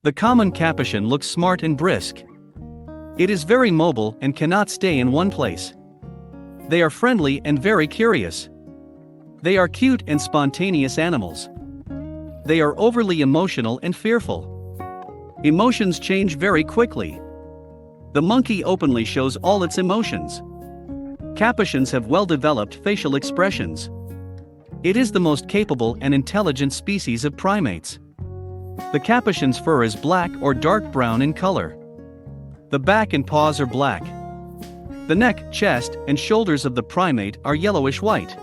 The common capuchin looks smart and brisk. It is very mobile and cannot stay in one place. They are friendly and very curious. They are cute and spontaneous animals. They are overly emotional and fearful. Emotions change very quickly. The monkey openly shows all its emotions. Capuchins have well-developed facial expressions. It is the most capable and intelligent species of primates. The capuchin's fur is black or dark brown in color. The back and paws are black. The neck, chest, and shoulders of the primate are yellowish-white.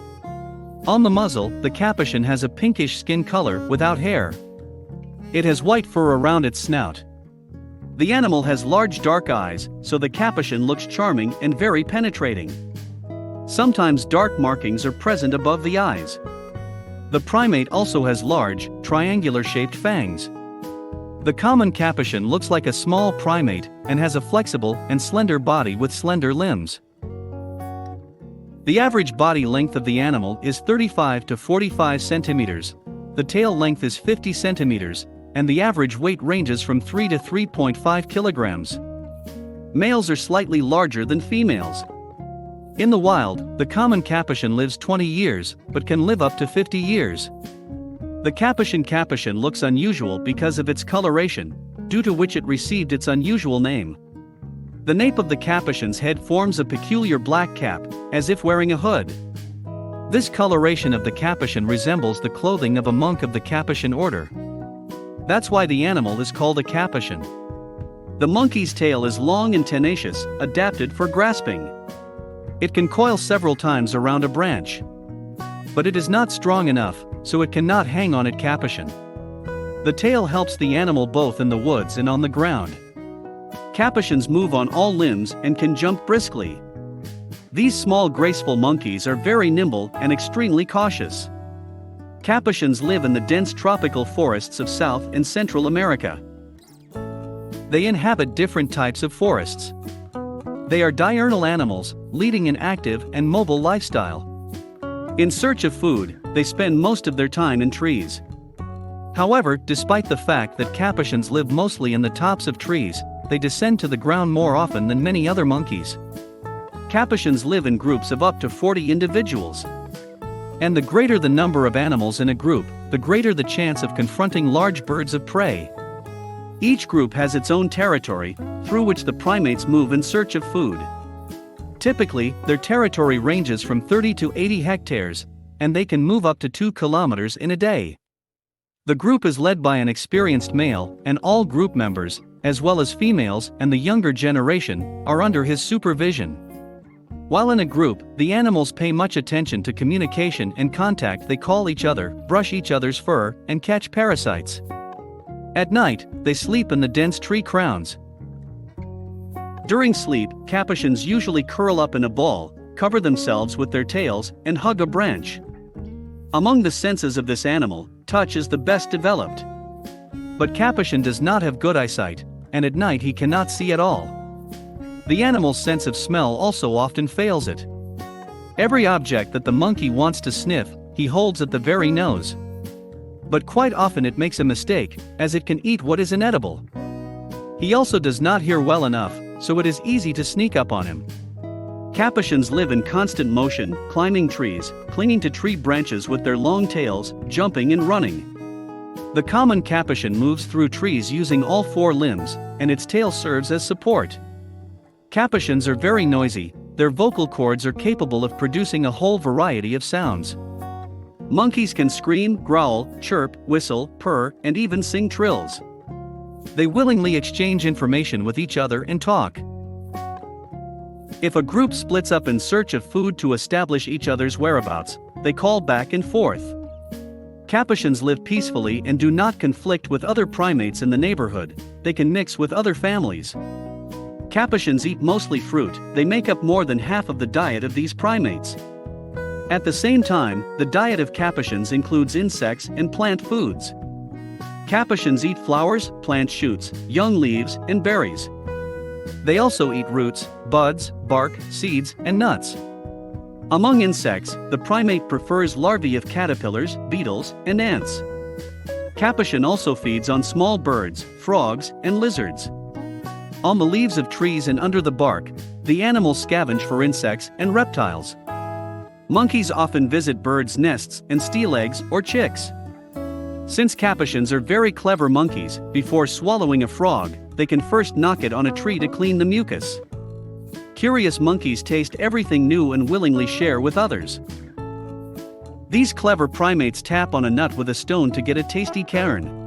On the muzzle, the capuchin has a pinkish skin color without hair. It has white fur around its snout. The animal has large dark eyes, so the capuchin looks charming and very penetrating. Sometimes dark markings are present above the eyes. The primate also has large, triangular-shaped fangs. The common capuchin looks like a small primate and has a flexible and slender body with slender limbs. The average body length of the animal is 35 to 45 centimeters. The tail length is 50 centimeters, and the average weight ranges from 3 to 3.5 kilograms. Males are slightly larger than females. In the wild, the common capuchin lives 20 years, but can live up to 50 years. The capuchin looks unusual because of its coloration, due to which it received its unusual name. The nape of the capuchin's head forms a peculiar black cap, as if wearing a hood. This coloration of the capuchin resembles the clothing of a monk of the Capuchin order. That's why the animal is called a capuchin. The monkey's tail is long and tenacious, adapted for grasping. It can coil several times around a branch. But it is not strong enough, so it cannot hang on at capuchin. The tail helps the animal both in the woods and on the ground. Capuchins move on all limbs and can jump briskly. These small graceful monkeys are very nimble and extremely cautious. Capuchins live in the dense tropical forests of South and Central America. They inhabit different types of forests. They are diurnal animals, leading an active and mobile lifestyle. In search of food, they spend most of their time in trees. However, despite the fact that capuchins live mostly in the tops of trees, they descend to the ground more often than many other monkeys. Capuchins live in groups of up to 40 individuals. And the greater the number of animals in a group, the greater the chance of confronting large birds of prey. Each group has its own territory, through which the primates move in search of food. Typically, their territory ranges from 30 to 80 hectares, and they can move up to 2 kilometers in a day. The group is led by an experienced male, and all group members, as well as females and the younger generation, are under his supervision. While in a group, the animals pay much attention to communication and contact. They call each other, brush each other's fur, and catch parasites. At night, they sleep in the dense tree crowns. During sleep, capuchins usually curl up in a ball, cover themselves with their tails, and hug a branch. Among the senses of this animal, touch is the best developed. But capuchin does not have good eyesight, and at night he cannot see at all. The animal's sense of smell also often fails it. Every object that the monkey wants to sniff, he holds at the very nose. But quite often it makes a mistake, as it can eat what is inedible. He also does not hear well enough, so it is easy to sneak up on him. Capuchins live in constant motion, climbing trees, clinging to tree branches with their long tails, jumping and running. The common capuchin moves through trees using all 4 limbs, and its tail serves as support. Capuchins are very noisy. Their vocal cords are capable of producing a whole variety of sounds. Monkeys can scream, growl, chirp, whistle, purr, and even sing trills. They willingly exchange information with each other and talk. If a group splits up in search of food to establish each other's whereabouts, they call back and forth. Capuchins live peacefully and do not conflict with other primates in the neighborhood. They can mix with other families. Capuchins eat mostly fruit. They make up more than half of the diet of these primates. At the same time, the diet of capuchins includes insects and plant foods. Capuchins eat flowers, plant shoots, young leaves, and berries. They also eat roots, buds, bark, seeds, and nuts. Among insects, the primate prefers larvae of caterpillars, beetles, and ants. Capuchin also feeds on small birds, frogs, and lizards. On the leaves of trees and under the bark, the animals scavenge for insects and reptiles. Monkeys often visit birds' nests and steal eggs or chicks. Since capuchins are very clever monkeys, before swallowing a frog, they can first knock it on a tree to clean the mucus. Curious monkeys taste everything new and willingly share with others. These clever primates tap on a nut with a stone to get a tasty cairn.